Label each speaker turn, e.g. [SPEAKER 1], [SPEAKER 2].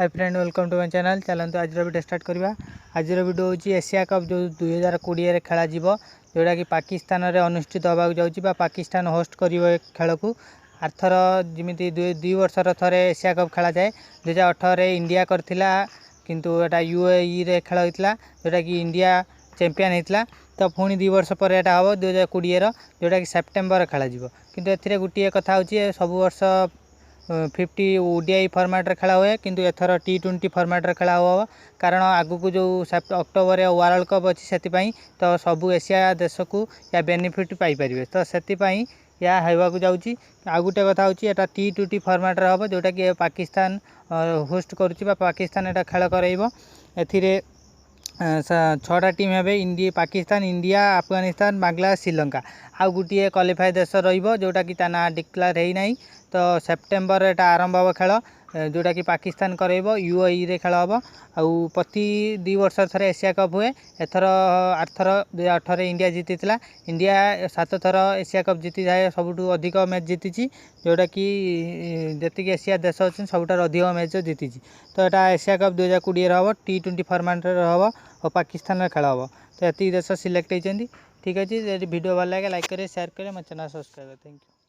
[SPEAKER 1] Hi friend welcome to my channel. चलते आज video start करवा। आज वीडियो हूँ एशिया कप जो 2020 खेल जोटा कि पाकिस्तान में अनुष्ठित होगा जाऊँगी पाकिस्तान होस्ट कर खेल को। आरथर जमी दुई वर्षर थे एशिया कप खेल जाए 2018 इंडिया करथिला किंतु एटा यूएई रे खेल होता जोटा कि इंडिया चैंपियन होता। तो पुणी 2 वर्ष पर यहाँ हम 2020 जोटा कि सेप्टेम्बर खेल किंतु ए गोटे कथा हूँ सब वर्ष 50 ओडीआई फॉर्मेट रे खेला हुए किंतु एथर T20 फॉर्मेट रे खेला हुआ कारण आगु को जो अक्टोबर वर्ल्ड कप अच्छी से तो सबू एशिया देश को या बेनिफिट पाइपर तो से या होगा जाऊँगी। आउ गोटे कथा हूँ T20 फॉर्मेट रे हम जोटा कि पाकिस्तान होस्ट करुच्ची पाकिस्तान एटा खेल कराइब। एथिरे 6टा टीम है इंडिया पाकिस्तान इंडिया अफगानिस्तान बांग्लादेश श्रीलंका आउ गोटे क्वालिफाई देश रोटा कि ना डिक्लेयर होना। तो सेप्टेम्बर एटा आरंभ हम खेल जोटा कि पाकिस्तान करब यूएई रे खेल हम आउ प्रति 2 वर्ष थे एशिया कप हुए। एथर आरथर 2018 इंडिया जीति इंडिया 7 थर एशिया कप जीति जाए सबुठ अधिक मैच जीति जोटा कि जी एशिया देश अच्छे सबुठ अधिक मैच जीति। तो यहाँ एशिया कप 2020 हम T20 फॉर्मेट हम और पाकिस्तान खेल हम तो ये देश सिलेक्ट होती। ठीक अच्छे वीडियो भल लगे लाइक करें शेयर करें मो चैनल सब्सक्राइब। Thank you.